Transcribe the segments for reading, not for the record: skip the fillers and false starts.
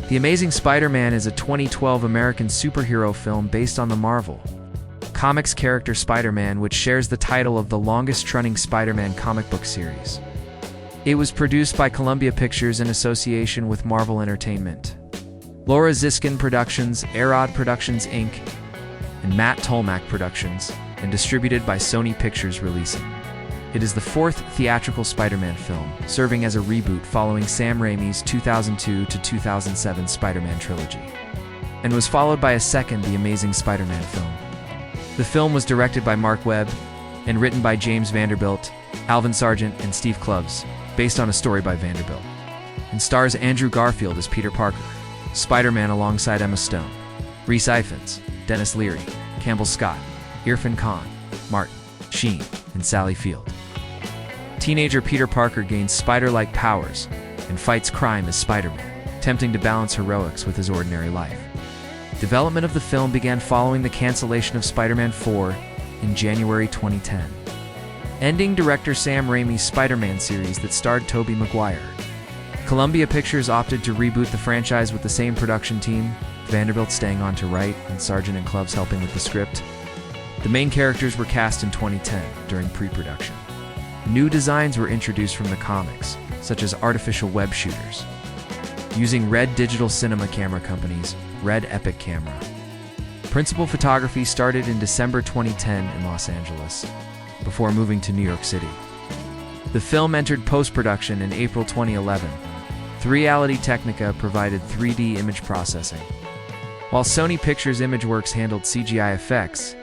The Amazing Spider-Man is a 2012 American superhero film based on the Marvel Comics character Spider-Man, which shares the title of the longest-running Spider-Man comic book series. It was produced by Columbia Pictures in association with Marvel Entertainment, Laura Ziskin Productions, Arad Productions Inc., and Matt Tolmack Productions, and distributed by Sony Pictures Releasing. It is the fourth theatrical Spider-Man film, serving as a reboot following Sam Raimi's 2002 to 2007 Spider-Man trilogy, and was followed by a second The Amazing Spider-Man film. The film was directed by Marc Webb and written by James Vanderbilt, Alvin Sargent, and Steve Kloves, based on a story by Vanderbilt, and stars Andrew Garfield as Peter Parker, Spider-Man alongside Emma Stone, Rhys Ifans, Dennis Leary, Campbell Scott, Irfan Khan, Martin, Sheen, and Sally Field. Teenager Peter Parker gains spider-like powers and fights crime as Spider-Man, attempting to balance heroics with his ordinary life. Development of the film began following the cancellation of Spider-Man 4 in January 2010, ending director Sam Raimi's Spider-Man series that starred Tobey Maguire. Columbia Pictures opted to reboot the franchise with the same production team, Vanderbilt staying on to write and Sargent and Kloves helping with the script. The main characters were cast in 2010 during pre-production. New designs were introduced from the comics, such as artificial web shooters, using Red Digital Cinema camera company's Red Epic camera. Principal photography started in December 2010 in Los Angeles, before moving to New York City. The film entered post-production in April 2011. 3Reality Technica provided 3D image processing, while Sony Pictures Imageworks handled CGI effects.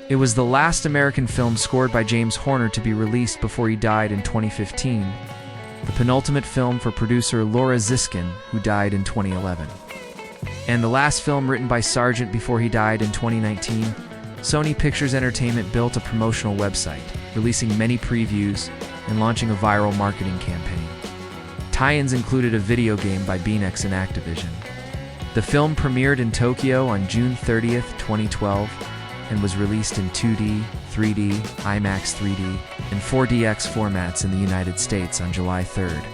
It was the last American film scored by James Horner to be released before he died in 2015, the penultimate film for producer Laura Ziskin, who died in 2011. And the last film written by Sargent before he died in 2019. Sony Pictures Entertainment built a promotional website, releasing many previews and launching a viral marketing campaign. Tie-ins included a video game by Beanex and Activision. The film premiered in Tokyo on June 30th, 2012, and was released in 2D, 3D, IMAX 3D, and 4DX formats in the United States on July 3rd.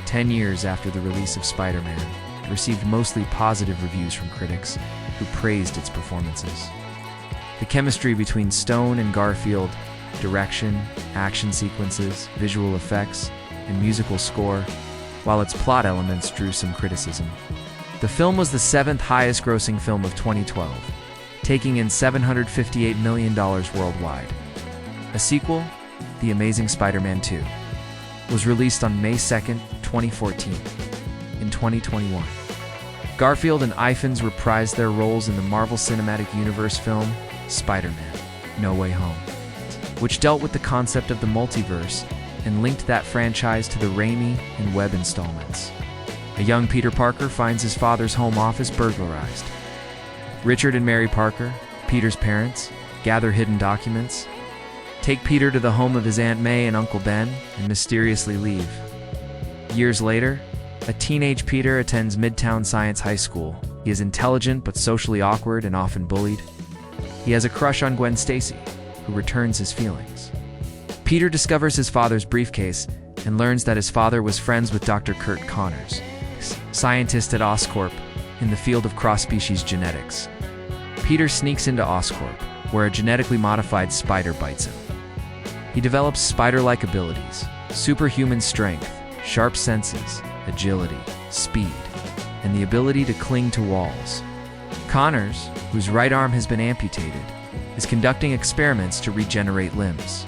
10 years after the release of Spider-Man, it received mostly positive reviews from critics, who praised its performances. The chemistry between Stone and Garfield, direction, action sequences, visual effects, and musical score, while its plot elements drew some criticism. The film was the seventh highest-grossing film of 2012, taking in $758 million worldwide. A sequel, The Amazing Spider-Man 2, was released on May 2nd, 2014. In 2021, Garfield and Ifans reprised their roles in the Marvel Cinematic Universe film Spider-Man: No Way Home, which dealt with the concept of the multiverse and linked that franchise to the Raimi and Webb installments. A young Peter Parker finds his father's home office burglarized. Richard and Mary Parker, Peter's parents, gather hidden documents, take Peter to the home of his Aunt May and Uncle Ben, and mysteriously leave. Years later, a teenage Peter attends Midtown Science High School. He is intelligent but socially awkward and often bullied. He has a crush on Gwen Stacy, who returns his feelings. Peter discovers his father's briefcase and learns that his father was friends with Dr. Curt Connors, scientist at Oscorp in the field of cross-species genetics. Peter sneaks into Oscorp, where a genetically modified spider bites him. He develops spider-like abilities, superhuman strength, sharp senses, agility, speed, and the ability to cling to walls. Connors, whose right arm has been amputated, is conducting experiments to regenerate limbs.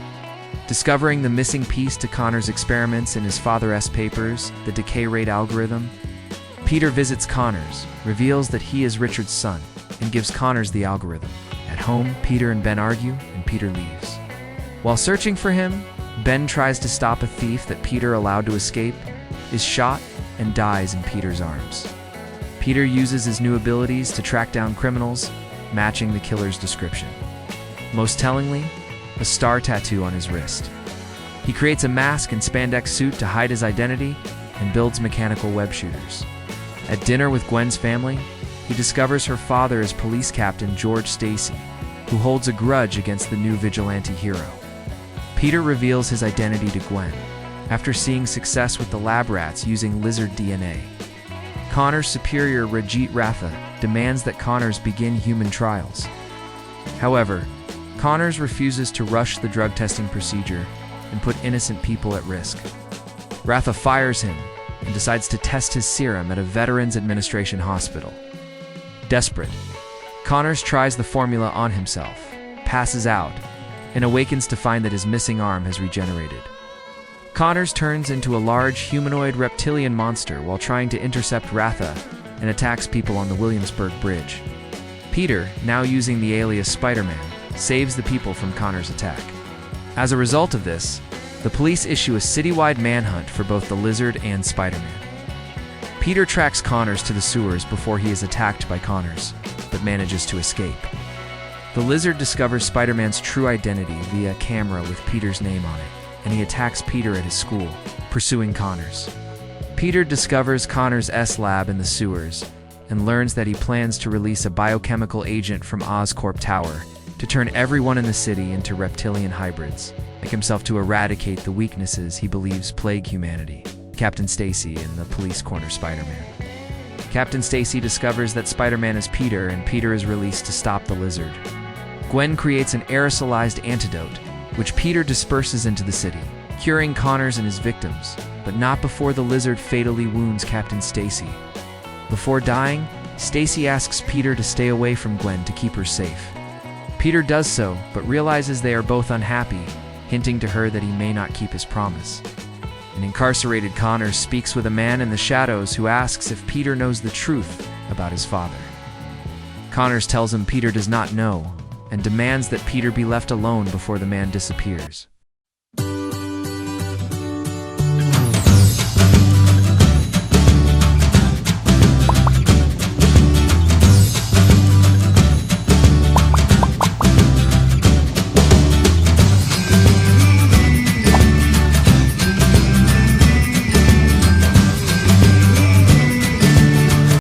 Discovering the missing piece to Connors' experiments in his father's papers, the decay rate algorithm, Peter visits Connors, reveals that he is Richard's son, and gives Connors the algorithm. At home, Peter and Ben argue, and Peter leaves. While searching for him, Ben tries to stop a thief that Peter allowed to escape, is shot, and dies in Peter's arms. Peter uses his new abilities to track down criminals, matching the killer's description. Most tellingly, a star tattoo on his wrist. He creates a mask and spandex suit to hide his identity and builds mechanical web shooters. At dinner with Gwen's family, he discovers her father is police captain George Stacy, who holds a grudge against the new vigilante hero. Peter reveals his identity to Gwen, after seeing success with the lab rats using lizard DNA. Connor's superior Rajit Ratha demands that Connors begin human trials. However, Connors refuses to rush the drug testing procedure and put innocent people at risk. Ratha fires him and decides to test his serum at a Veterans Administration hospital. Desperate, Connors tries the formula on himself, passes out, and awakens to find that his missing arm has regenerated. Connors turns into a large humanoid reptilian monster while trying to intercept Ratha and attacks people on the Williamsburg Bridge. Peter, now using the alias Spider-Man, saves the people from Connors' attack. As a result of this, the police issue a citywide manhunt for both the Lizard and Spider-Man. Peter tracks Connors to the sewers before he is attacked by Connors, but manages to escape. The Lizard discovers Spider-Man's true identity via a camera with Peter's name on it, and he attacks Peter at his school, pursuing Connors. Peter discovers Connors' S-Lab in the sewers and learns that he plans to release a biochemical agent from Oscorp Tower to turn everyone in the city into reptilian hybrids, like himself, to eradicate the weaknesses he believes plague humanity. Captain Stacy and the police corner Spider-Man. Captain Stacy discovers that Spider-Man is Peter, and Peter is released to stop the Lizard. Gwen creates an aerosolized antidote, which Peter disperses into the city, curing Connors and his victims, but not before the Lizard fatally wounds Captain Stacy. Before dying, Stacy asks Peter to stay away from Gwen to keep her safe. Peter does so, but realizes they are both unhappy, hinting to her that he may not keep his promise. An incarcerated Connors speaks with a man in the shadows who asks if Peter knows the truth about his father. Connors tells him Peter does not know, and demands that Peter be left alone before the man disappears.